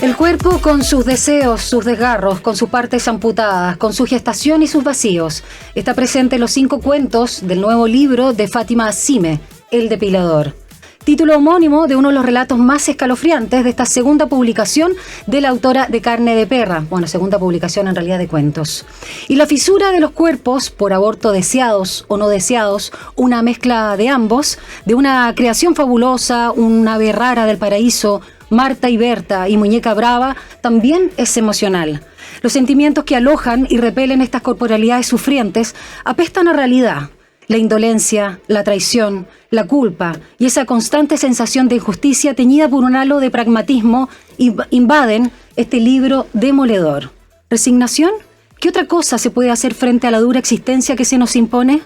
El cuerpo con sus deseos, sus desgarros, con sus partes amputadas, con su gestación y sus vacíos. Está presente en los 5 cuentos del nuevo libro de Fátima Sime, El Depilador. Título homónimo de uno de los relatos más escalofriantes de esta segunda publicación de la autora de Carne de Perra. Bueno, segunda publicación en realidad de cuentos. Y la fisura de los cuerpos por aborto deseados o no deseados, una mezcla de ambos, de una creación fabulosa, una ave rara del paraíso, Marta y Berta y Muñeca Brava, también es emocional. Los sentimientos que alojan y repelen estas corporalidades sufrientes apestan a realidad. La indolencia, la traición, la culpa y esa constante sensación de injusticia teñida por un halo de pragmatismo invaden este libro demoledor. ¿Resignación? ¿Qué otra cosa se puede hacer frente a la dura existencia que se nos impone?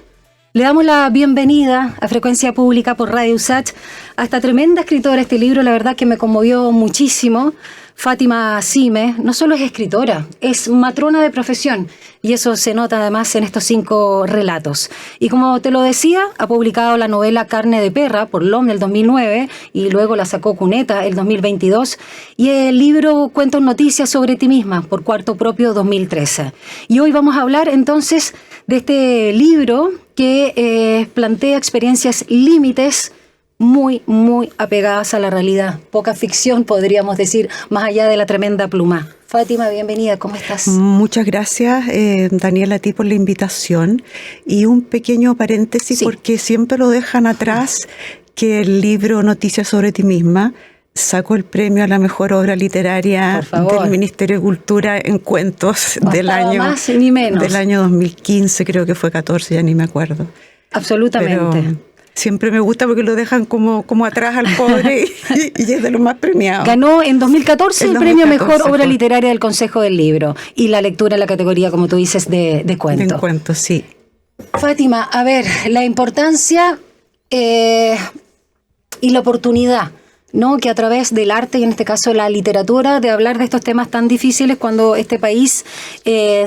Le damos la bienvenida a Frecuencia Pública por Radio USACH a esta tremenda escritora. Este libro, la verdad que me conmovió muchísimo. Fátima Sime no solo es escritora, es matrona de profesión y eso se nota además en estos 5 relatos. Y como te lo decía, ha publicado la novela Carne de Perra por LOM del 2009 y luego la sacó Cuneta el 2022 y el libro Cuenta noticias sobre ti misma por Cuarto Propio 2013. Y hoy vamos a hablar entonces de este libro que plantea experiencias límites muy, muy apegadas a la realidad. Poca ficción, podríamos decir, más allá de la tremenda pluma. Fátima, bienvenida, ¿cómo estás? Muchas gracias, Daniela, a ti por la invitación. Y un pequeño paréntesis, sí, porque siempre lo dejan atrás, que el libro Noticias sobre ti misma sacó el premio a la mejor obra literaria del Ministerio de Cultura en cuentos del año, más ni menos, del año 2015, creo que fue 14, ya ni me acuerdo. Absolutamente. Pero siempre me gusta porque lo dejan como atrás al pobre y es de los más premiados. Ganó en 2014 el premio Mejor Obra Literaria del Consejo del Libro y la lectura en la categoría, como tú dices, de cuento. De cuento, sí. Fátima, a ver, la importancia y la oportunidad, ¿no?, que a través del arte y en este caso la literatura, de hablar de estos temas tan difíciles cuando este país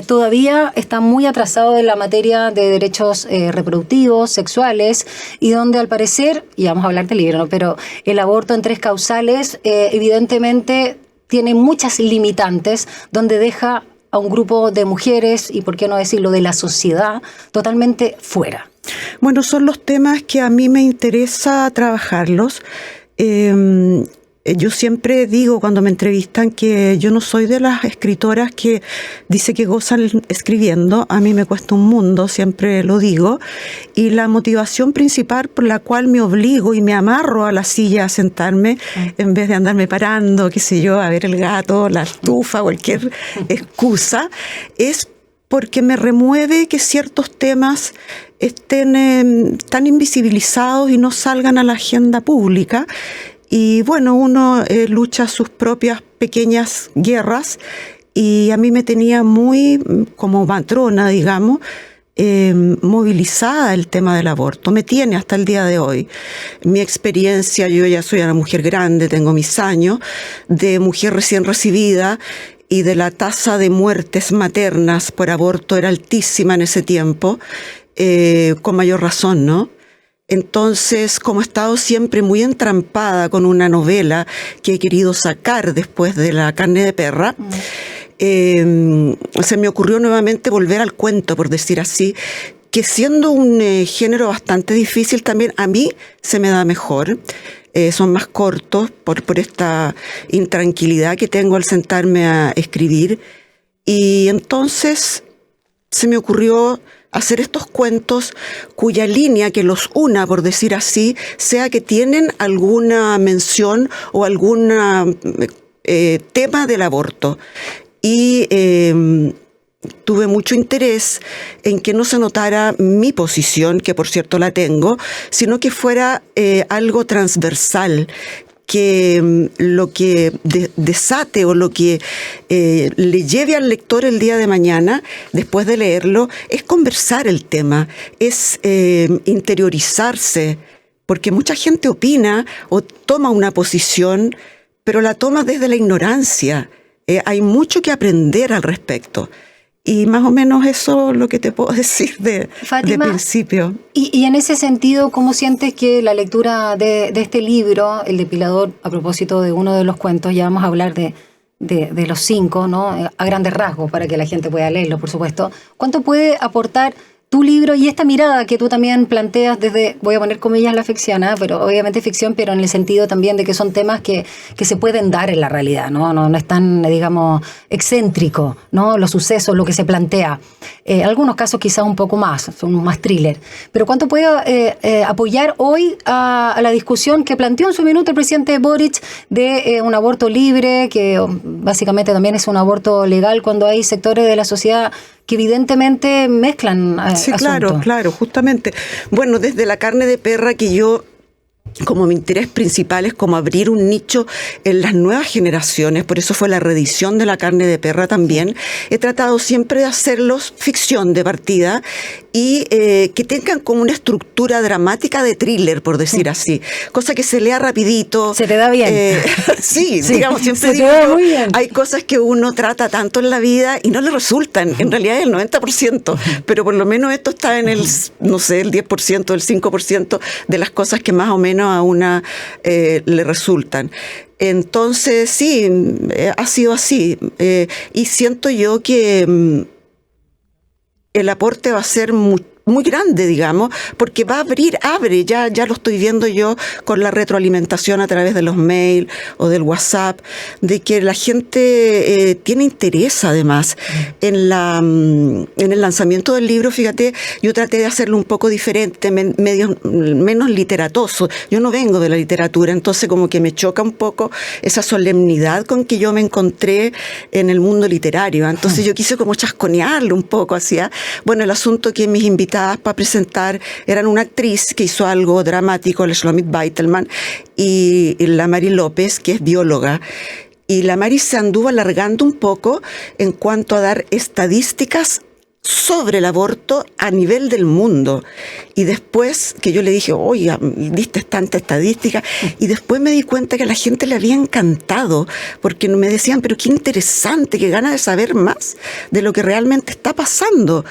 todavía está muy atrasado en la materia de derechos reproductivos, sexuales, y donde al parecer, y vamos a hablar del libro, ¿no?, pero el aborto en 3 causales evidentemente tiene muchas limitantes, donde deja a un grupo de mujeres, y por qué no decirlo, de la sociedad, totalmente fuera. Bueno, son los temas que a mí me interesa trabajarlos. Yo siempre digo cuando me entrevistan que yo no soy de las escritoras que dice que gozan escribiendo. A mí me cuesta un mundo, siempre lo digo, y la motivación principal por la cual me obligo y me amarro a la silla a sentarme en vez de andarme parando, qué sé yo, a ver el gato, la estufa, cualquier excusa, es porque me remueve que ciertos temas estén tan invisibilizados y no salgan a la agenda pública. Y bueno, uno lucha sus propias pequeñas guerras y a mí me tenía muy, como matrona, digamos, movilizada el tema del aborto. Me tiene hasta el día de hoy. Mi experiencia, yo ya soy una mujer grande, tengo mis años, de mujer recién recibida, y de la tasa de muertes maternas por aborto era altísima en ese tiempo, con mayor razón, ¿no? Entonces, como he estado siempre muy entrampada con una novela que he querido sacar después de la Carne de Perra, se me ocurrió nuevamente volver al cuento, por decir así, que siendo un género bastante difícil también a mí se me da mejor. Son más cortos por esta intranquilidad que tengo al sentarme a escribir. Y entonces se me ocurrió hacer estos cuentos cuya línea que los una, por decir así, sea que tienen alguna mención o algún tema del aborto. Y tuve mucho interés en que no se notara mi posición, que por cierto la tengo, sino que fuera algo transversal, que lo que desate o lo que le lleve al lector el día de mañana, después de leerlo, es conversar el tema, es interiorizarse, porque mucha gente opina o toma una posición, pero la toma desde la ignorancia. Hay mucho que aprender al respecto. Y más o menos eso es lo que te puedo decir de principio. Y en ese sentido, ¿cómo sientes que la lectura de este libro, El Depilador, a propósito de uno de los cuentos, ya vamos a hablar de de los 5, ¿no? A grandes rasgos, para que la gente pueda leerlo, por supuesto. ¿Cuánto puede aportar tu libro y esta mirada que tú también planteas desde, voy a poner comillas la ficción, pero obviamente ficción, pero en el sentido también de que son temas que se pueden dar en la realidad, no es tan, digamos, excéntrico, ¿no? Los sucesos, lo que se plantea. Algunos casos quizás un poco más, son más thriller. Pero ¿cuánto puede apoyar hoy a la discusión que planteó en su minuto el presidente Boric de un aborto libre, que básicamente también es un aborto legal cuando hay sectores de la sociedad que evidentemente mezclan sí, asuntos? claro, justamente. Bueno, desde la carne de perra, que yo, como mi interés principal es como abrir un nicho en las nuevas generaciones, por eso fue la reedición de la carne de perra también, he tratado siempre de hacerlos ficción de partida y que tengan como una estructura dramática de thriller, por decir así, cosa que se lea rapidito. Se te da bien. Sí, digamos, siempre digo, hay cosas que uno trata tanto en la vida y no le resultan, en realidad es el 90%, pero por lo menos esto está en el, no sé, el 10%, el 5% de las cosas que más o menos a una le resultan. Entonces, sí, ha sido así. Y siento yo que el aporte va a ser muy grande, digamos, porque va a abre, ya lo estoy viendo yo con la retroalimentación a través de los mails o del WhatsApp, de que la gente tiene interés además en el lanzamiento del libro. Fíjate, yo traté de hacerlo un poco diferente, menos literatoso. Yo no vengo de la literatura, entonces como que me choca un poco esa solemnidad con que yo me encontré en el mundo literario. Entonces yo quise como chasconearlo un poco hacia, bueno, el asunto que mis invitados para presentar eran una actriz que hizo algo dramático, la Shlomit Beitelman, y la Mari López, que es bióloga. Y la Mari se anduvo alargando un poco en cuanto a dar estadísticas sobre el aborto a nivel del mundo. Y después que yo le dije, oiga, diste tanta estadística, y después me di cuenta que a la gente le había encantado, porque me decían, pero qué interesante, qué ganas de saber más de lo que realmente está pasando.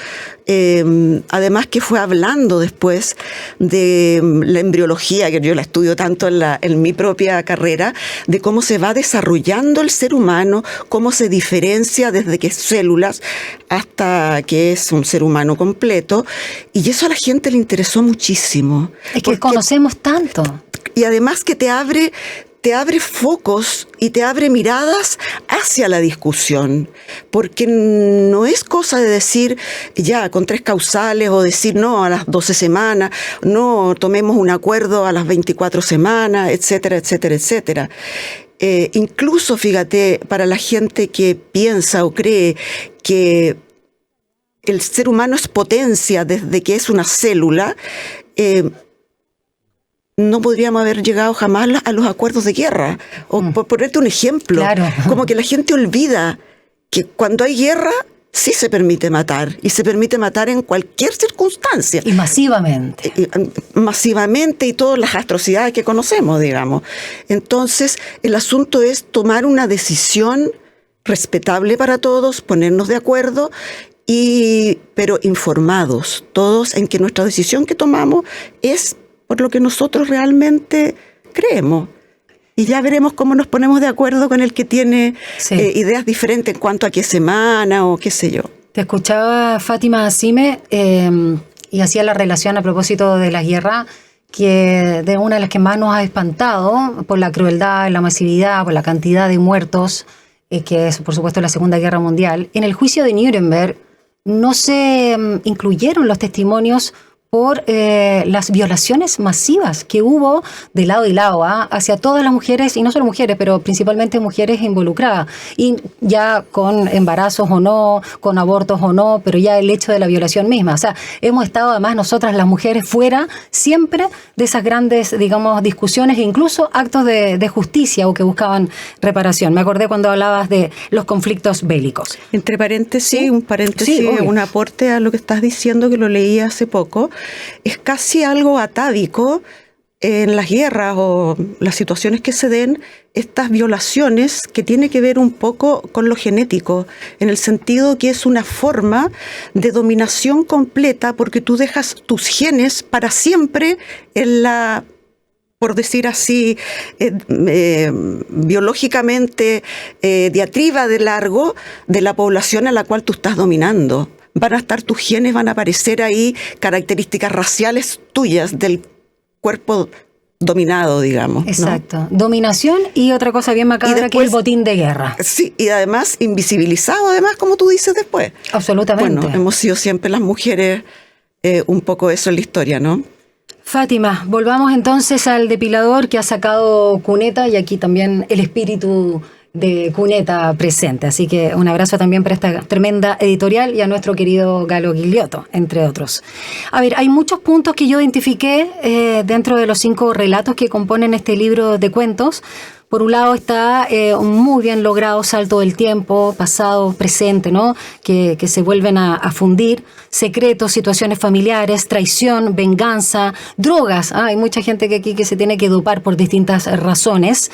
Además que fue hablando después de la embriología, que yo la estudio tanto en mi propia carrera, de cómo se va desarrollando el ser humano, cómo se diferencia desde que es células hasta que es un ser humano completo, y eso a la gente le interesó muchísimo. Es que conocemos tanto. Y además que te abre focos y te abre miradas hacia la discusión, porque no es cosa de decir ya con 3 causales o decir no a las 12 semanas, no tomemos un acuerdo a las 24 semanas, etcétera, etcétera, etcétera. Incluso, fíjate, para la gente que piensa o cree que el ser humano es potencia desde que es una célula, no podríamos haber llegado jamás a los acuerdos de guerra. O por ponerte un ejemplo, claro, como que la gente olvida que cuando hay guerra sí se permite matar, y se permite matar en cualquier circunstancia. Y masivamente. Masivamente, y todas las atrocidades que conocemos, digamos. Entonces, el asunto es tomar una decisión respetable para todos, ponernos de acuerdo, pero informados todos en que nuestra decisión que tomamos es por lo que nosotros realmente creemos. Y ya veremos cómo nos ponemos de acuerdo con el que tiene ideas diferentes en cuanto a qué semana o qué sé yo. Te escuchaba Fátima Asime y hacía la relación a propósito de la guerra, que de una de las que más nos ha espantado por la crueldad, la masividad, por la cantidad de muertos, que es por supuesto la Segunda Guerra Mundial. En el juicio de Nuremberg no se incluyeron los testimonios por las violaciones masivas que hubo de lado y lado hacia todas las mujeres, y no solo mujeres, pero principalmente mujeres involucradas, y ya con embarazos o no, con abortos o no, pero ya el hecho de la violación misma. O sea, hemos estado además nosotras las mujeres fuera siempre de esas grandes, digamos, discusiones e incluso actos de justicia o que buscaban reparación. Me acordé cuando hablabas de los conflictos bélicos. Entre paréntesis, un paréntesis, un aporte a lo que estás diciendo, que lo leí hace poco. Es casi algo atávico en las guerras o las situaciones que se den, estas violaciones, que tiene que ver un poco con lo genético, en el sentido que es una forma de dominación completa, porque tú dejas tus genes para siempre por decir así, biológicamente diatriba de largo de la población a la cual tú estás dominando. Van a estar tus genes, van a aparecer ahí características raciales tuyas del cuerpo dominado, digamos. Exacto. ¿No? Dominación y otra cosa bien macabra, después, que es el botín de guerra. Sí, y además invisibilizado, además, como tú dices después. Absolutamente. Bueno, hemos sido siempre las mujeres un poco eso en la historia, ¿no? Fátima, volvamos entonces al depilador que ha sacado Cuneta, y aquí también el espíritu de Cuneta presente. Así que un abrazo también para esta tremenda editorial y a nuestro querido Galo Gigliotto, entre otros. A ver, hay muchos puntos que yo identifiqué dentro de los 5 relatos que componen este libro de cuentos. Por un lado está un muy bien logrado salto del tiempo, pasado, presente, ¿no? Que se vuelven a fundir. Secretos, situaciones familiares, traición, venganza, drogas. Hay mucha gente que se tiene que dopar por distintas razones.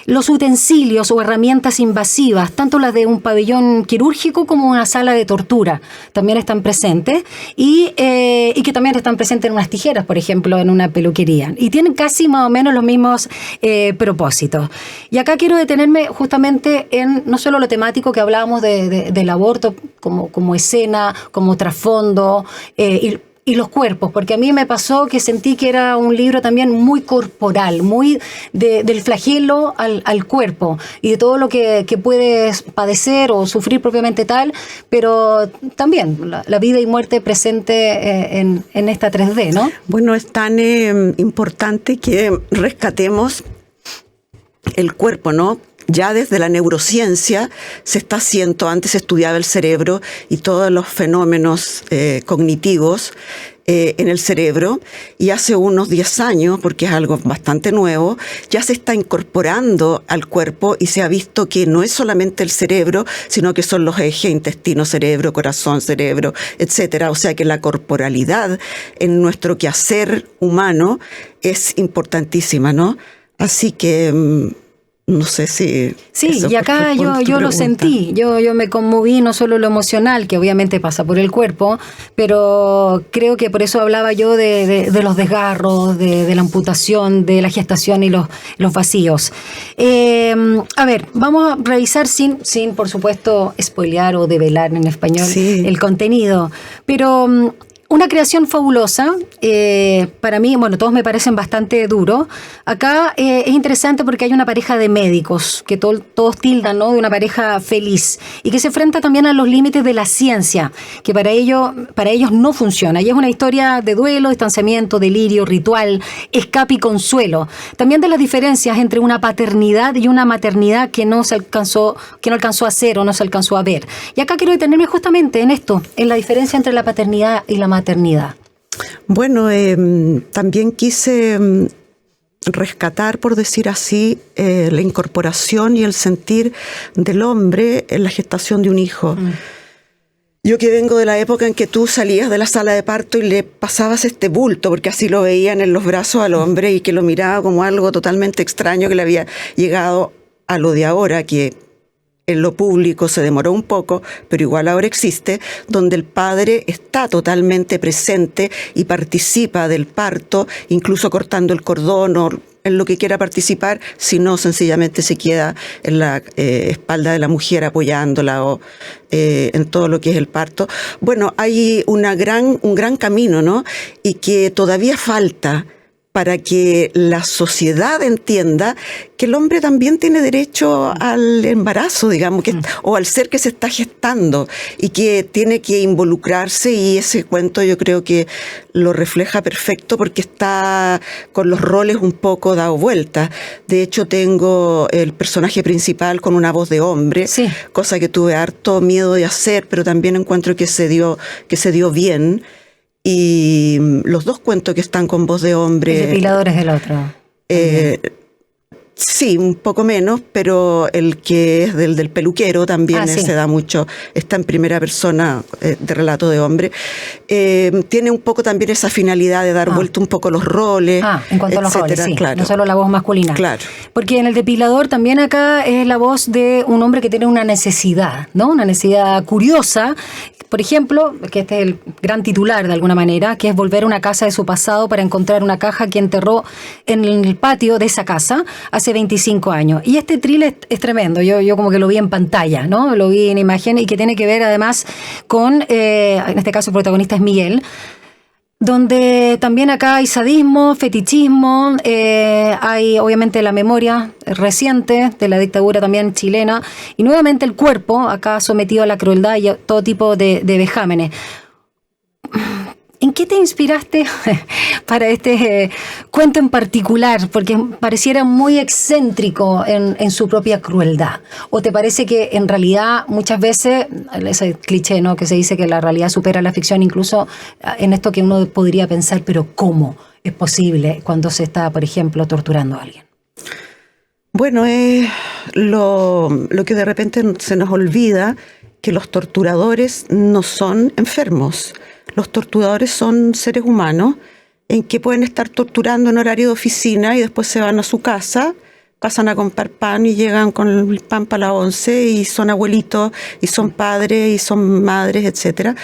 Los utensilios o herramientas invasivas, tanto las de un pabellón quirúrgico como una sala de tortura, también están presentes. Y que también están presentes en unas tijeras, por ejemplo, en una peluquería. Y tienen casi más o menos los mismos propósitos. Y acá quiero detenerme justamente en no solo lo temático que hablábamos del aborto como escena, como trasfondo, y los cuerpos, porque a mí me pasó que sentí que era un libro también muy corporal, muy del flagelo al cuerpo y de todo lo que puedes padecer o sufrir propiamente tal, pero también la vida y muerte presente en esta 3D, ¿no? Bueno, es tan importante que rescatemos el cuerpo, ¿no? Ya desde la neurociencia se está haciendo, antes se estudiaba el cerebro y todos los fenómenos cognitivos en el cerebro, y hace unos 10 años, porque es algo bastante nuevo, ya se está incorporando al cuerpo y se ha visto que no es solamente el cerebro, sino que son los ejes intestino, cerebro, corazón, cerebro, etcétera. O sea que la corporalidad en nuestro quehacer humano es importantísima, ¿no? Así que no sé si... Sí, y acá yo lo sentí, yo me conmoví, no solo lo emocional, que obviamente pasa por el cuerpo, pero creo que por eso hablaba yo de los desgarros, de la amputación, de la gestación y los vacíos. A ver, vamos a revisar sin por supuesto, spoilear o develar en español el contenido, pero... Una creación fabulosa, para mí, bueno, todos me parecen bastante duros. Acá es interesante porque hay una pareja de médicos que todos tildan, ¿no?, de una pareja feliz y que se enfrenta también a los límites de la ciencia, que para ellos no funciona. Y es una historia de duelo, distanciamiento, delirio, ritual, escape y consuelo. También de las diferencias entre una paternidad y una maternidad que no alcanzó a ser o no se alcanzó a ver. Y acá quiero detenerme justamente en esto, en la diferencia entre la paternidad y la maternidad. Bueno, también quise rescatar, por decir así, la incorporación y el sentir del hombre en la gestación de un hijo. Yo que vengo de la época en que tú salías de la sala de parto y le pasabas este bulto, porque así lo veían en los brazos al hombre y que lo miraba como algo totalmente extraño que le había llegado a lo de ahora, que en lo público se demoró un poco, pero igual ahora existe, donde el padre está totalmente presente y participa del parto, incluso cortando el cordón o en lo que quiera participar, si no sencillamente se queda en la espalda de la mujer apoyándola o en todo lo que es el parto. Bueno, hay un gran camino, ¿no? Y que todavía falta para que la sociedad entienda que el hombre también tiene derecho al embarazo, digamos, o al ser que se está gestando, y que tiene que involucrarse, y ese cuento yo creo que lo refleja perfecto porque está con los roles un poco dado vuelta. De hecho, tengo el personaje principal con una voz de hombre, cosa que tuve harto miedo de hacer, pero también encuentro que se dio bien. Y los dos cuentos que están con voz de hombre... El depilador es del otro. Sí, un poco menos, pero el que es del peluquero también sí. se da mucho, está en primera persona de relato de hombre. Tiene un poco también esa finalidad de dar vuelta un poco los roles. En cuanto a los roles, sí, claro. No solo la voz masculina. Claro. Porque en El Depilador también acá es la voz de un hombre que tiene una necesidad, ¿no? Una necesidad curiosa. Por ejemplo, que este es el gran titular de alguna manera, que es volver a una casa de su pasado para encontrar una caja que enterró en el patio de esa casa hace 25 años. Y este thriller es tremendo. Yo como que lo vi en pantalla, ¿no? Lo vi en imagen y que tiene que ver además con, en este caso el protagonista es Miguel, donde también acá hay sadismo, fetichismo, hay obviamente la memoria reciente de la dictadura también chilena y nuevamente el cuerpo acá sometido a la crueldad y a todo tipo de vejámenes. ¿En qué te inspiraste para este cuento en particular? Porque pareciera muy excéntrico en su propia crueldad. ¿O te parece que en realidad muchas veces, ese cliché, ¿no?, que se dice que la realidad supera la ficción, incluso en esto que uno podría pensar, pero ¿cómo es posible cuando se está, por ejemplo, torturando a alguien? Bueno, es lo que de repente se nos olvida, que los torturadores no son enfermos. Los torturadores son seres humanos en que pueden estar torturando en horario de oficina y después se van a su casa, pasan a comprar pan y llegan con el pan para la 11 y son abuelitos y son padres y son madres, etcétera.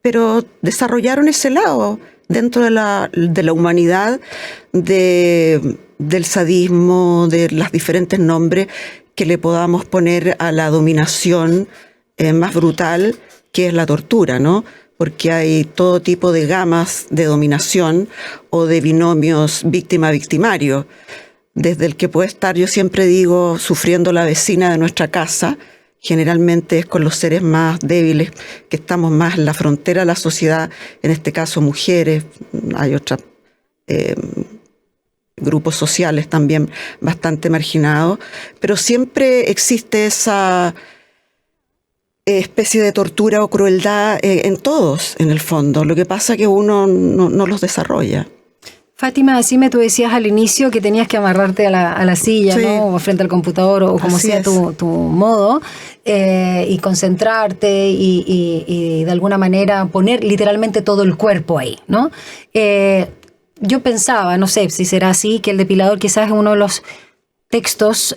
Pero desarrollaron ese lado dentro de la humanidad, del sadismo, de los diferentes nombres que le podamos poner a la dominación más brutal, que es la tortura, ¿no? Porque hay todo tipo de gamas de dominación o de binomios víctima-victimario. Desde el que puede estar, yo siempre digo, sufriendo la vecina de nuestra casa, generalmente es con los seres más débiles, que estamos más en la frontera de la sociedad, en este caso mujeres, hay otros grupos sociales también bastante marginados, pero siempre existe esa especie de tortura o crueldad en todos, en el fondo. Lo que pasa es que uno no los desarrolla. Fátima, tú decías al inicio que tenías que amarrarte a la silla, sí, ¿no? O frente al computador, o como sea tu modo, y concentrarte y de alguna manera poner literalmente todo el cuerpo ahí, ¿no? Yo pensaba, no sé si será así, que El Depilador quizás es uno de los textos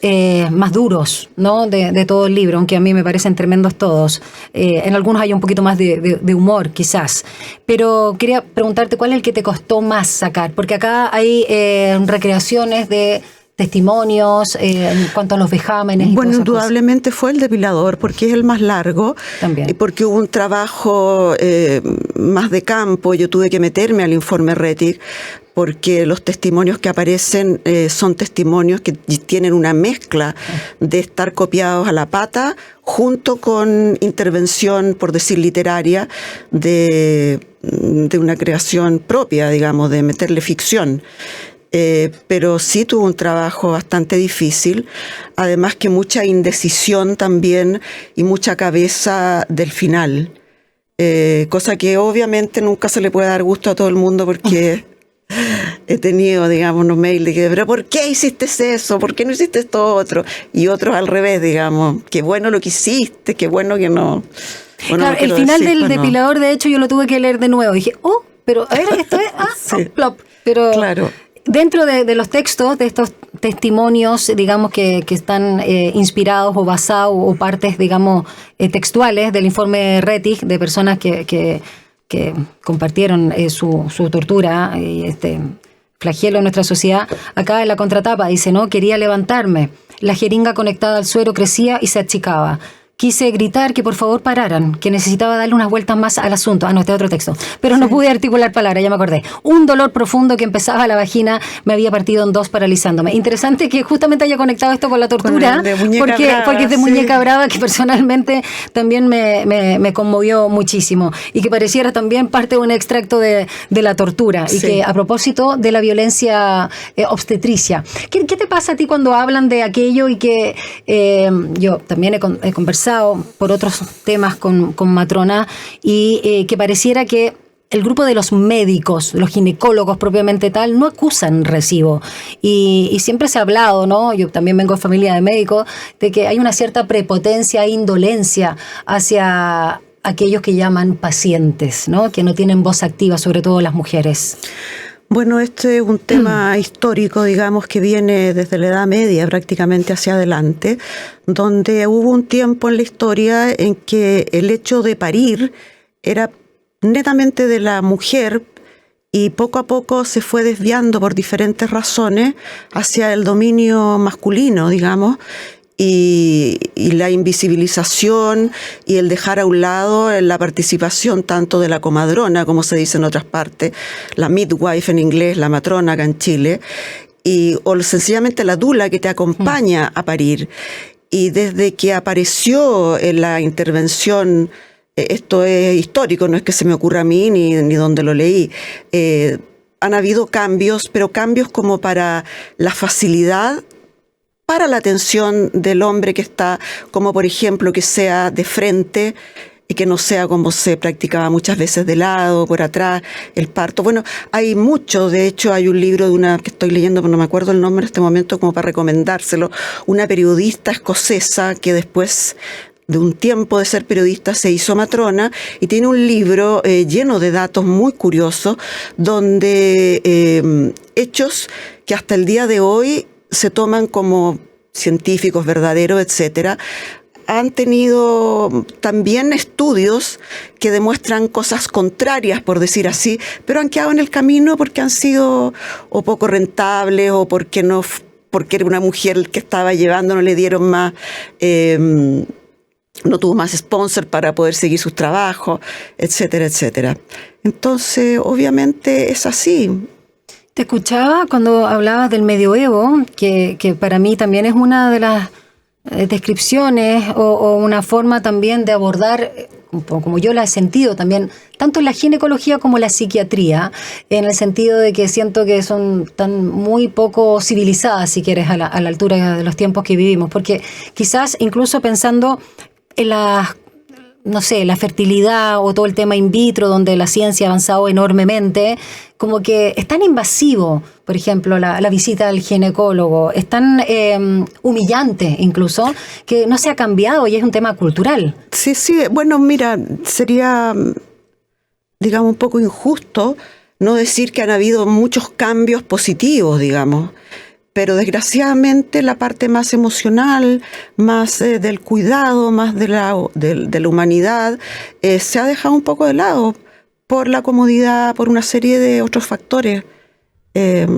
más duros, ¿no?, de todo el libro, aunque a mí me parecen tremendos todos. En algunos hay un poquito más de humor, quizás. Pero quería preguntarte cuál es el que te costó más sacar, porque acá hay recreaciones de testimonios en cuanto a los vejámenes. Bueno, indudablemente fue El Depilador, porque es el más largo. También. Porque hubo un trabajo más de campo. Yo tuve que meterme al informe Rettig, porque los testimonios que aparecen son testimonios que tienen una mezcla de estar copiados a la pata, junto con intervención, por decir literaria, de una creación propia, digamos, de meterle ficción. Pero sí tuvo un trabajo bastante difícil, además que mucha indecisión también y mucha cabeza del final, cosa que obviamente nunca se le puede dar gusto a todo el mundo, porque he tenido, digamos, unos mails de que, pero ¿por qué hiciste eso? ¿Por qué no hiciste esto otro? Y otros al revés, digamos, qué bueno lo que hiciste, qué bueno que no. Bueno, claro, el final del Depilador, de hecho, yo lo tuve que leer de nuevo. Dije, pero a ver, esto es, sí, plop. Pero claro. Dentro de los textos, de estos testimonios, digamos, que están inspirados o basados, o partes, digamos, textuales del informe Rettig, de personas que compartieron su tortura y este flagelo en nuestra sociedad, acá en la contratapa dice, ¿no?, quería levantarme, la jeringa conectada al suero crecía y se achicaba. Quise gritar que por favor pararan, que necesitaba darle unas vueltas más al asunto. No, este es otro texto. Pero no pude articular palabras, ya me acordé. Un dolor profundo que empezaba a la vagina me había partido en dos, paralizándome. Interesante que justamente haya conectado esto con la tortura, porque es de Muñeca Brava, que personalmente también me conmovió muchísimo. Y que pareciera también parte de un extracto de la tortura. Y que a propósito de la violencia obstetricia. ¿Qué te pasa a ti cuando hablan de aquello y que yo también he conversado por otros temas con Matrona y que pareciera que el grupo de los médicos, los ginecólogos propiamente tal, no acusan recibo. Y siempre se ha hablado, ¿no? Yo también vengo de familia de médicos, de que hay una cierta prepotencia e indolencia hacia aquellos que llaman pacientes, ¿no? Que no tienen voz activa, sobre todo las mujeres. Bueno, este es un tema histórico, digamos, que viene desde la Edad Media prácticamente hacia adelante, donde hubo un tiempo en la historia en que el hecho de parir era netamente de la mujer y poco a poco se fue desviando por diferentes razones hacia el dominio masculino, digamos, y la invisibilización y el dejar a un lado la participación tanto de la comadrona, como se dice en otras partes, la midwife en inglés, la matrona acá en Chile, o sencillamente la dula que te acompaña a parir. Y desde que apareció en la intervención, esto es histórico, no es que se me ocurra a mí ni donde lo leí, han habido cambios, pero cambios como para la facilidad para la atención del hombre que está, como por ejemplo que sea de frente y que no sea como se practicaba muchas veces de lado, por atrás, el parto. Bueno, hay mucho, de hecho hay un libro de una que estoy leyendo, pero no me acuerdo el nombre en este momento como para recomendárselo, una periodista escocesa que después de un tiempo de ser periodista se hizo matrona y tiene un libro lleno de datos muy curiosos donde hechos que hasta el día de hoy se toman como científicos verdaderos, etcétera, han tenido también estudios que demuestran cosas contrarias, por decir así, pero han quedado en el camino porque han sido o poco rentables o porque era una mujer que estaba llevando, no le dieron más, no tuvo más sponsor para poder seguir sus trabajos, etcétera, etcétera. Entonces, obviamente es así. Te escuchaba cuando hablabas del medioevo, que para mí también es una de las descripciones o una forma también de abordar, como yo la he sentido también, tanto en la ginecología como en la psiquiatría, en el sentido de que siento que son tan muy poco civilizadas, si quieres, a la altura de los tiempos que vivimos, porque quizás incluso pensando en no sé, la fertilidad o todo el tema in vitro, donde la ciencia ha avanzado enormemente, como que es tan invasivo, por ejemplo, la visita al ginecólogo, es tan humillante incluso, que no se ha cambiado y es un tema cultural. Sí, bueno, mira, sería, digamos, un poco injusto no decir que han habido muchos cambios positivos, digamos. Pero desgraciadamente la parte más emocional, más del cuidado, más de la humanidad, se ha dejado un poco de lado por la comodidad, por una serie de otros factores. Es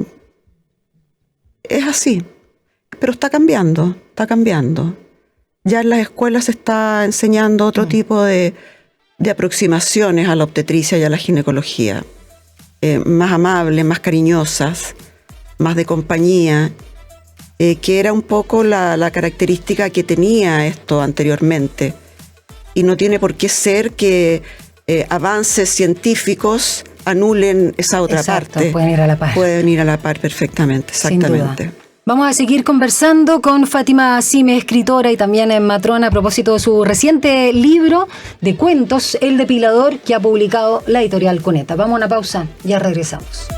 así, pero está cambiando. Ya en las escuelas se está enseñando otro tipo de aproximaciones a la obstetricia y a la ginecología, más amables, más cariñosas, más de compañía, que era un poco la característica que tenía esto anteriormente. Y no tiene por qué ser que avances científicos anulen esa otra parte. Pueden ir a la par. Pueden ir a la par perfectamente, exactamente. Sin duda. Vamos a seguir conversando con Fátima Sime, escritora y también matrona, a propósito de su reciente libro de cuentos, El Depilador, que ha publicado la editorial Cuneta. Vamos a una pausa, ya regresamos.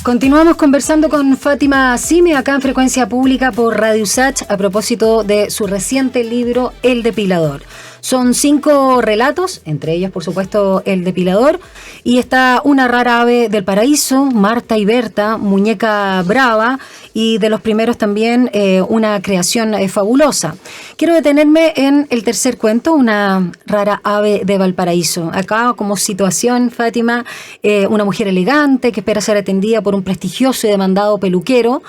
Continuamos conversando con Fátima Sime acá en Frecuencia Pública por Radio USACH a propósito de su reciente libro El Depilador. Son 5 relatos, entre ellos por supuesto El Depilador, y está Una rara ave del paraíso, Marta y Berta, Muñeca brava, y de los primeros también Una creación fabulosa. Quiero detenerme en el tercer cuento, Una rara ave de Valparaíso. Acá como situación, Fátima, una mujer elegante que espera ser atendida por un prestigioso y demandado peluquero,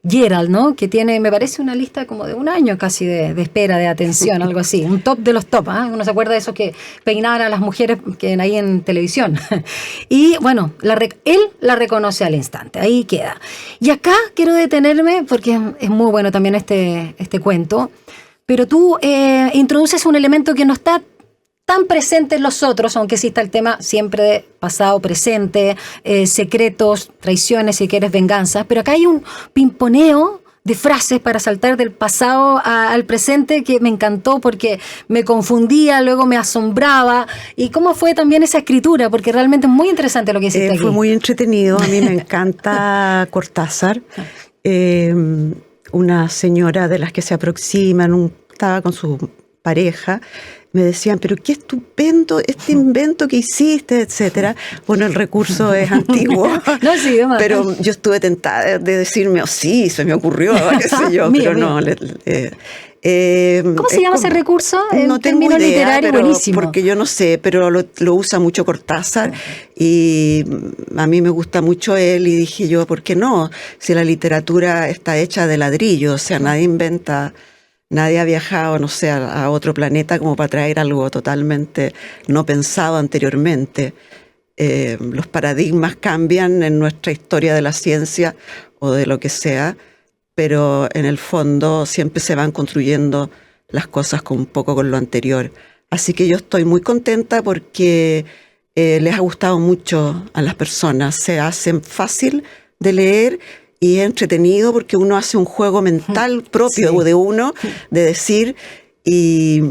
Gerald, ¿no? Que tiene, me parece, una lista como de 1 año casi de espera, de atención, algo así. Un top de los top, ¿eh? Uno se acuerda de eso que peinaban a las mujeres que ahí en televisión. Y bueno, él la reconoce al instante, ahí queda. Y acá quiero detenerme, porque es muy bueno también este cuento, pero tú introduces un elemento que no está tan presente en los otros, aunque sí está el tema siempre de pasado, presente, secretos, traiciones, si quieres, venganzas, pero acá hay un pimponeo frases para saltar del pasado al presente que me encantó porque me confundía, luego me asombraba. ¿Y cómo fue también esa escritura? Porque realmente es muy interesante lo que hiciste aquí. Fue muy entretenido, a mí me encanta Cortázar. Una señora de las que se aproximan, estaba con su pareja, me decían, pero qué estupendo este invento que hiciste, etcétera. Bueno, el recurso es antiguo, no, sí, pero yo estuve tentada de decirme, sí, se me ocurrió, qué sé yo, pero no. ¿Cómo se llama ese recurso? No tengo idea, literario, pero, buenísimo. porque yo no sé, pero lo usa mucho Cortázar y a mí me gusta mucho él y dije yo, ¿por qué no? Si la literatura está hecha de ladrillo, o sea, nadie ha viajado, no sé, a otro planeta como para traer algo totalmente no pensado anteriormente. Los paradigmas cambian en nuestra historia de la ciencia o de lo que sea, pero en el fondo siempre se van construyendo las cosas un poco con lo anterior. Así que yo estoy muy contenta porque les ha gustado mucho a las personas, se hacen fácil de leer y es entretenido porque uno hace un juego mental propio de uno, de decir, y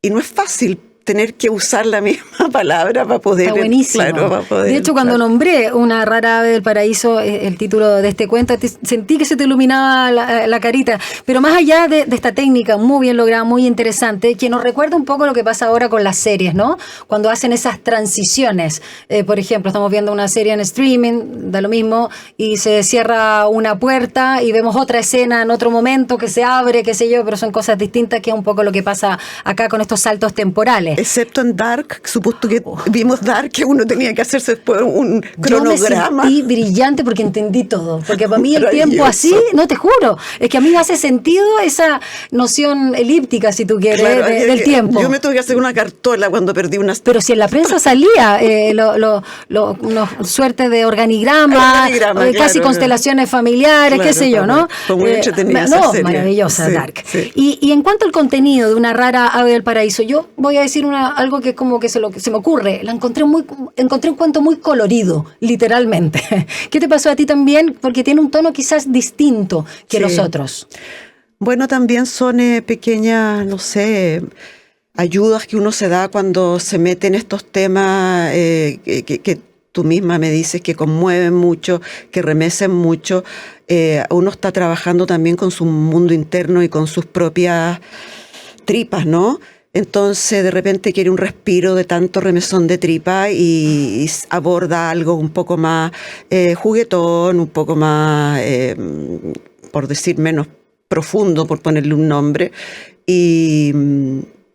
no es fácil tener que usar la misma palabra para poder... Está buenísimo. Claro, para poder, de hecho, cuando nombré Una rara ave del paraíso, el título de este cuento, sentí que se te iluminaba la carita. Pero más allá de esta técnica muy bien lograda, muy interesante, que nos recuerda un poco lo que pasa ahora con las series, ¿no? Cuando hacen esas transiciones. Por ejemplo, estamos viendo una serie en streaming, da lo mismo, y se cierra una puerta y vemos otra escena en otro momento que se abre, qué sé yo, pero son cosas distintas, que es un poco lo que pasa acá con estos saltos temporales. Excepto en Dark, supuesto que vimos Dark, que uno tenía que hacerse después un cronograma. Yo me sentí brillante porque entendí todo. Porque para mí el tiempo así, no te juro, es que a mí me hace sentido esa noción elíptica, si tú quieres, claro, del tiempo. Yo me tuve que hacer una cartola cuando perdí unas... Pero si en la prensa salía suerte de organigrama, casi claro, constelaciones familiares, claro, qué sé yo, ¿no? Fue muy entretenida esa serie. Maravillosa, sí, Dark. Sí. Y en cuanto al contenido de Una rara ave del paraíso, yo voy a decir algo que como que se me ocurre. Encontré un cuento muy colorido, literalmente. ¿Qué te pasó a ti también? Porque tiene un tono quizás distinto que los otros. Bueno, también son pequeñas, no sé, ayudas que uno se da cuando se mete en estos temas que tú misma me dices que conmueven mucho, que remecen mucho. Uno está trabajando también con su mundo interno y con sus propias tripas, ¿no? Entonces de repente quiere un respiro de tanto remesón de tripa y aborda algo un poco más juguetón, un poco más, por decir menos profundo, por ponerle un nombre. Y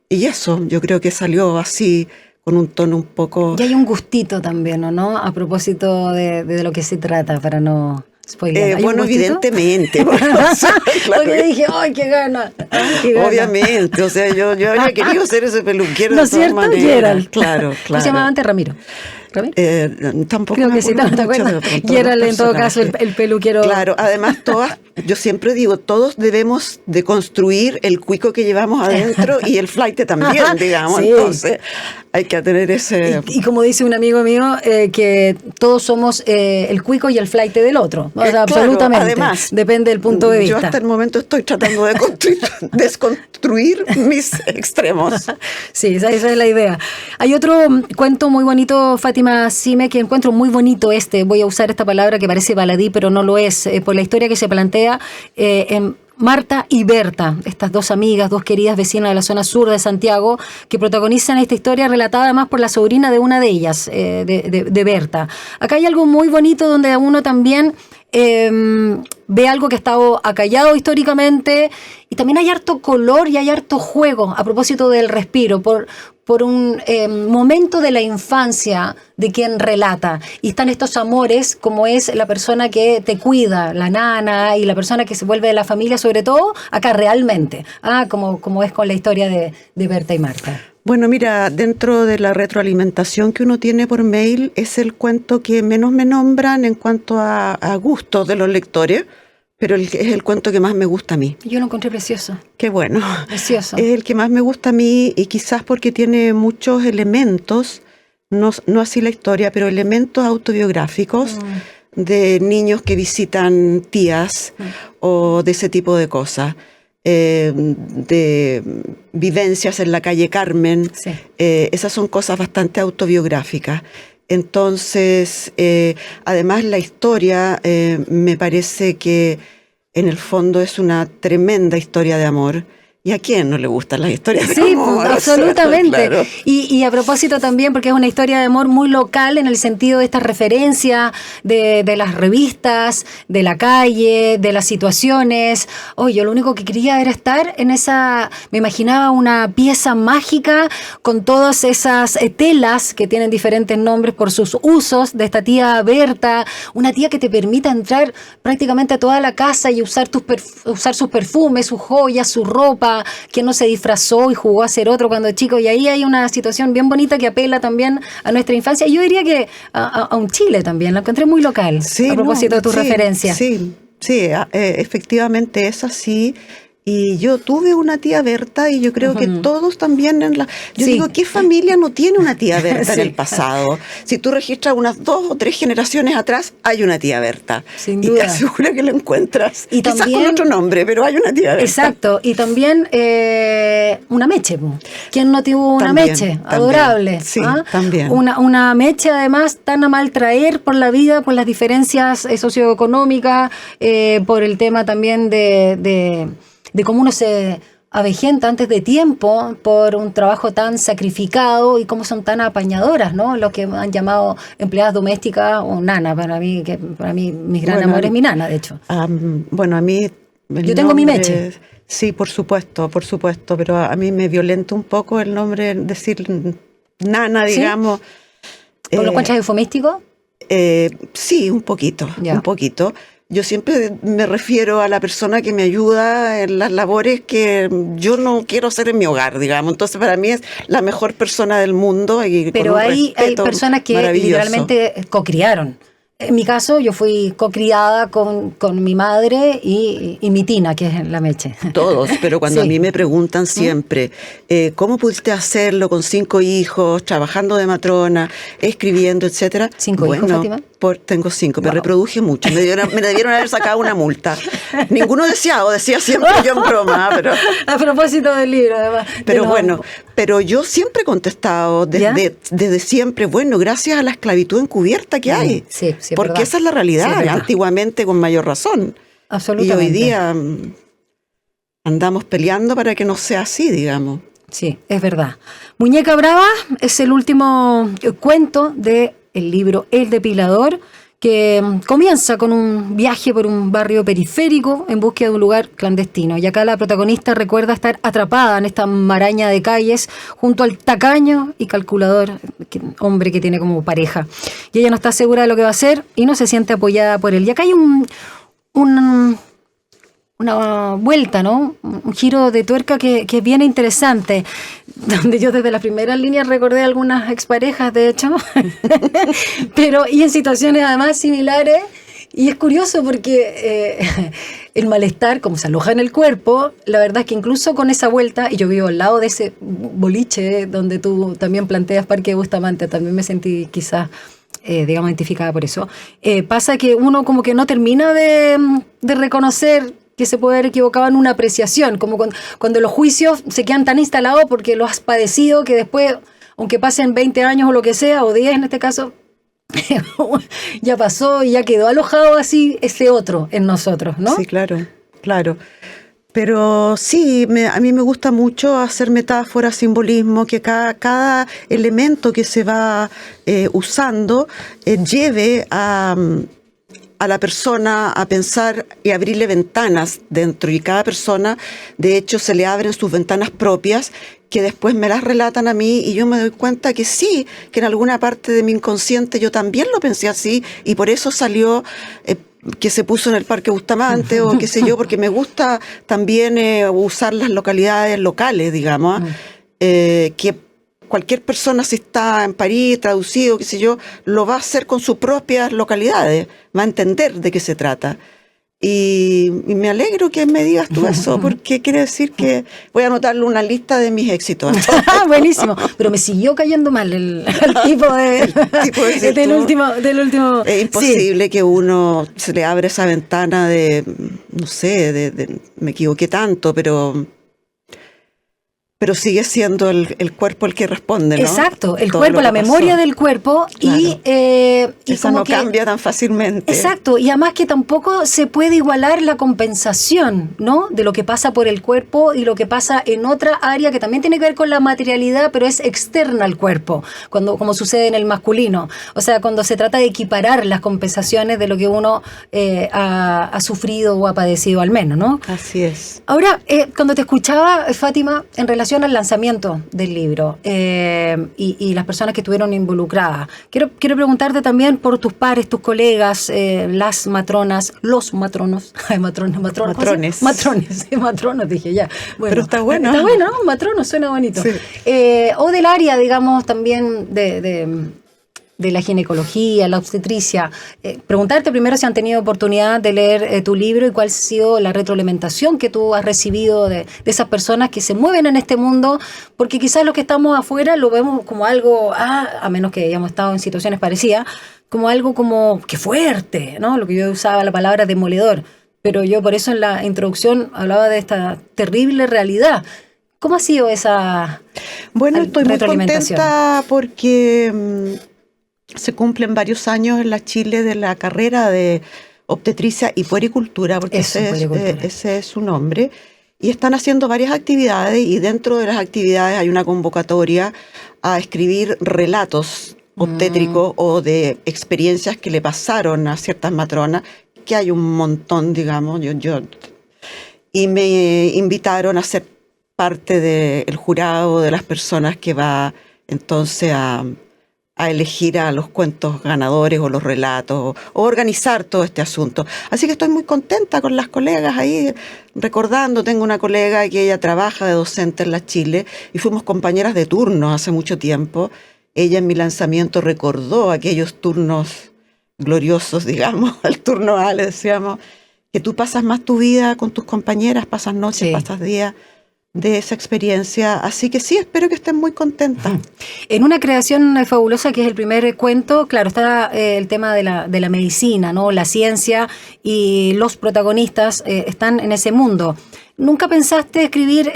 eso, yo creo que salió así, con un tono un poco... Y hay un gustito también, ¿no? A propósito de lo que se trata, para no... bueno, evidentemente. Porque dije, ¡ay, qué gana! Obviamente, o sea, yo había querido ser ese peluquero. ¿No es cierto? Gerald. Claro. ¿Cómo se llamaba antes? Ramiro. Tampoco creo que sí, ¿no te acuerdas? Gerald, en todo caso, el peluquero. Claro, además yo siempre digo, todos debemos de construir el cuico que llevamos adentro y el flaite también, digamos. Sí. Entonces hay que tener ese... Y como dice un amigo mío, que todos somos el cuico y el flaite del otro. O sea, claro, absolutamente. Además, depende del punto de vista. Yo hasta el momento estoy tratando de desconstruir mis extremos. Sí, esa es la idea. Hay otro cuento muy bonito, Fátima Sime, que encuentro muy bonito voy a usar esta palabra que parece baladí, pero no lo es, por la historia que se plantea en Marta y Berta, estas dos amigas, dos queridas vecinas de la zona sur de Santiago, que protagonizan esta historia relatada además por la sobrina de una de ellas, de Berta. Acá hay algo muy bonito donde uno también ve algo que ha estado acallado históricamente, y también hay harto color y hay harto juego a propósito del respiro, por un momento de la infancia de quien relata. Y están estos amores, como es la persona que te cuida, la nana, y la persona que se vuelve de la familia, sobre todo acá realmente, como es con la historia de Berta y Marta. Bueno, mira, dentro de la retroalimentación que uno tiene por mail, es el cuento que menos me nombran en cuanto a gustos de los lectores, pero es el cuento que más me gusta a mí. Yo lo encontré precioso. Qué bueno. Precioso. Es el que más me gusta a mí, y quizás porque tiene muchos elementos, no así la historia, pero elementos autobiográficos de niños que visitan tías o de ese tipo de cosas. De vivencias en la calle Carmen. Sí. Esas son cosas bastante autobiográficas. Entonces, además la historia me parece que en el fondo es una tremenda historia de amor. ¿Y a quién no le gustan las historias de amor? Sí, absolutamente. Claro. Y a propósito también, porque es una historia de amor muy local en el sentido de esta referencia de las revistas, de la calle, de las situaciones. Yo lo único que quería era estar en esa, me imaginaba una pieza mágica con todas esas telas que tienen diferentes nombres por sus usos, de esta tía Berta, una tía que te permita entrar prácticamente a toda la casa y usar sus perfumes, sus joyas, su ropa, quien no se disfrazó y jugó a ser otro cuando chico, y ahí hay una situación bien bonita que apela también a nuestra infancia. Yo diría que a un Chile también, la encontré muy local, a propósito de tu referencia. Sí, efectivamente es así. Y yo tuve una tía Berta y yo creo que todos también Yo digo, ¿qué familia no tiene una tía Berta en el pasado? Si tú registras unas 2 o 3 generaciones atrás, hay una tía Berta. Sin duda. Y te aseguro que lo encuentras. Y quizás también, con otro nombre, pero hay una tía Berta. Exacto. Y también una Meche. ¿Quién no tuvo una Meche? Adorable. Sí, también. Una Meche, además, tan a mal traer por la vida, por las diferencias socioeconómicas, por el tema también de cómo uno se avejenta antes de tiempo por un trabajo tan sacrificado y cómo son tan apañadoras, ¿no? Lo que han llamado empleadas domésticas o nana, para mí mi gran amor es mi nana, de hecho. Bueno, a mí... Yo tengo mi Meche. Sí, por supuesto, pero a mí me violenta un poco el nombre, decir nana, digamos. ¿Por lo encuentras eufemístico? Sí, un poquito. Yo siempre me refiero a la persona que me ayuda en las labores que yo no quiero hacer en mi hogar, digamos. Entonces, para mí es la mejor persona del mundo. Pero hay personas que literalmente cocriaron. En mi caso, yo fui cocriada con mi madre y mi tina, que es la Meche. Todos, pero cuando a mí me preguntan siempre, ¿cómo pudiste hacerlo con 5 hijos, trabajando de matrona, escribiendo, etcétera? 5 hijos, Fátima. Tengo 5, me reproduje mucho. Me debieron haber sacado una multa. Ninguno deseado, decía siempre yo en broma. Pero, a propósito del libro, además. Pero bueno, pero yo siempre he contestado desde siempre, bueno, gracias a la esclavitud encubierta que hay. Sí, porque verdad. Esa es la realidad, antiguamente con mayor razón. Absolutamente. Y hoy día andamos peleando para que no sea así, digamos. Sí, es verdad. Muñeca Brava es el último cuento del libro El Depilador, que comienza con un viaje por un barrio periférico en búsqueda de un lugar clandestino. Y acá la protagonista recuerda estar atrapada en esta maraña de calles junto al tacaño y calculador hombre que tiene como pareja. Y ella no está segura de lo que va a hacer y no se siente apoyada por él. Y acá hay una vuelta, ¿no? Un giro de tuerca que es bien interesante, donde yo desde las primeras líneas recordé algunas exparejas, de hecho, y en situaciones además similares, y es curioso porque el malestar, como se aloja en el cuerpo, la verdad es que incluso con esa vuelta, y yo vivo al lado de ese boliche donde tú también planteas Parque de Bustamante, también me sentí quizás digamos identificada por eso, pasa que uno como que no termina de reconocer que se puede haber equivocado en una apreciación, como cuando los juicios se quedan tan instalados porque lo has padecido que después, aunque pasen 20 años o lo que sea, o 10 en este caso, ya pasó y ya quedó alojado así ese otro en nosotros, ¿no? Sí, claro. Pero sí, a mí me gusta mucho hacer metáforas, simbolismo, que cada elemento que se va usando lleve a la persona a pensar y abrirle ventanas dentro, y cada persona de hecho se le abren sus ventanas propias que después me las relatan a mí y yo me doy cuenta que sí, que en alguna parte de mi inconsciente yo también lo pensé así y por eso salió que se puso en el Parque Bustamante o qué sé yo, porque me gusta también usar las localidades locales, digamos, que cualquier persona, si está en París, traducido, qué sé yo, lo va a hacer con sus propias localidades, va a entender de qué se trata. Y me alegro que me digas tú eso, porque quiere decir que voy a anotarle una lista de mis éxitos. Buenísimo. Pero me siguió cayendo mal el tipo del último. Es imposible que uno se le abra esa ventana de, no sé, me equivoqué tanto, pero sigue siendo el cuerpo el que responde, ¿no? Exacto, el cuerpo, la memoria del cuerpo. Claro. Y esa no cambia tan fácilmente. Exacto, y además que tampoco se puede igualar la compensación, ¿no? De lo que pasa por el cuerpo y lo que pasa en otra área que también tiene que ver con la materialidad, pero es externa al cuerpo, como sucede en el masculino. O sea, cuando se trata de equiparar las compensaciones de lo que uno ha sufrido o ha padecido al menos, ¿no? Así es. Ahora, cuando te escuchaba, Fátima, en relación al lanzamiento del libro y las personas que estuvieron involucradas, quiero preguntarte también por tus pares, tus colegas, las matronas, los matronos, matrones, dije ya. Bueno, pero está bueno. Está bueno, ¿no? Matrono suena bonito. Sí. O del área, digamos, también de la ginecología, la obstetricia. Preguntarte primero si han tenido oportunidad de leer tu libro y cuál ha sido la retroalimentación que tú has recibido de esas personas que se mueven en este mundo, porque quizás los que estamos afuera lo vemos como algo, a menos que hayamos estado en situaciones parecidas, como algo como, ¡qué fuerte!, ¿no? Lo que yo usaba la palabra demoledor, pero yo por eso en la introducción hablaba de esta terrible realidad. ¿Cómo ha sido esa Bueno, estoy muy contenta porque se cumplen varios años en la Chile de la carrera de obstetricia y puericultura, porque ese es su nombre, y están haciendo varias actividades, y dentro de las actividades hay una convocatoria a escribir relatos obstétricos o de experiencias que le pasaron a ciertas matronas, que hay un montón, digamos, y me invitaron a ser parte del jurado de las personas que va entonces a elegir a los cuentos ganadores o los relatos o organizar todo este asunto. Así que estoy muy contenta con las colegas ahí, recordando, tengo una colega que ella trabaja de docente en la Chile y fuimos compañeras de turno hace mucho tiempo. Ella en mi lanzamiento recordó aquellos turnos gloriosos, digamos, el turno A, le decíamos, que tú pasas más tu vida con tus compañeras, pasas noches, sí, pasas días de esa experiencia, así que sí, espero que estén muy contentas. En una creación fabulosa que es el primer cuento, claro, está el tema de la medicina, ¿no? La ciencia, y los protagonistas están en ese mundo. ¿Nunca pensaste escribir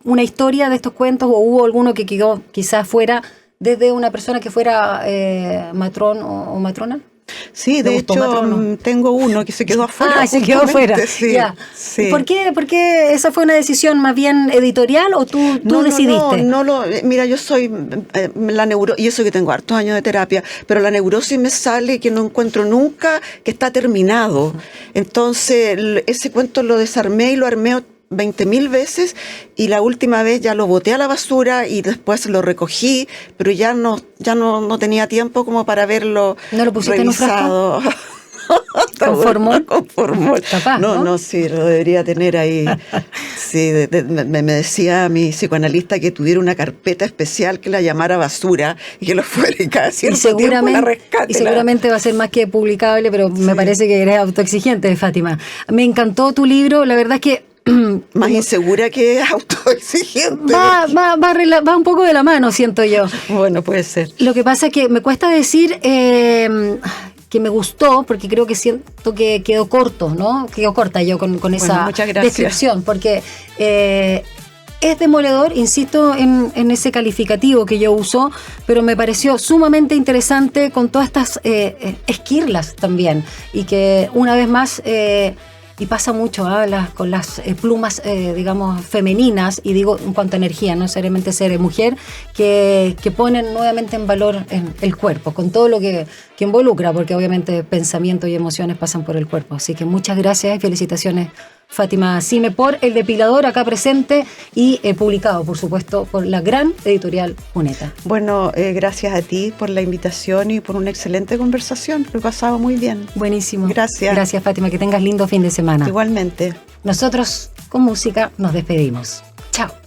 una historia de estos cuentos, o hubo alguno que quedó quizás fuera desde una persona que fuera matrón o matrona? Sí, de hecho, tengo uno que se quedó afuera. Se quedó afuera. Sí, ya. Sí. ¿Por qué esa fue una decisión más bien editorial o tú decidiste? Mira, yo soy y eso que tengo hartos años de terapia, pero la neurosis me sale que no encuentro nunca que está terminado. Entonces, ese cuento lo desarmé y lo armé 20.000 veces, y la última vez ya lo boté a la basura y después lo recogí, pero ya no tenía tiempo como para verlo. ¿No lo pusiste revisado. En un frasco? ¿Con formol? Con formol. Capaz, no, sí, lo debería tener ahí. Sí, me decía mi psicoanalista que tuviera una carpeta especial que la llamara basura y que lo fuera y cada cierto tiempo la rescate. Y seguramente va a ser más que publicable, pero sí, me parece que eres autoexigente, Fátima. Me encantó tu libro, la verdad es que más insegura que autoexigente. Va un poco de la mano, siento yo. Bueno, puede ser. Lo que pasa es que me cuesta decir que me gustó, porque creo que siento que quedó corto, ¿no? Quedó corta yo con esa descripción, porque es demoledor, insisto en ese calificativo que yo uso, pero me pareció sumamente interesante con todas estas esquirlas también, y que una vez más... y pasa mucho con las plumas, digamos, femeninas, y digo en cuanto a energía, no necesariamente ser mujer, que ponen nuevamente en valor el cuerpo, con todo lo que involucra, porque obviamente pensamientos y emociones pasan por el cuerpo. Así que muchas gracias y felicitaciones, Fátima Sime, por El Depilador, acá presente y publicado, por supuesto, por la gran editorial Juneta. Bueno, gracias a ti por la invitación y por una excelente conversación. Lo he pasado muy bien. Buenísimo. Gracias. Gracias, Fátima. Que tengas lindo fin de semana. Igualmente. Nosotros, con música, nos despedimos. Chao.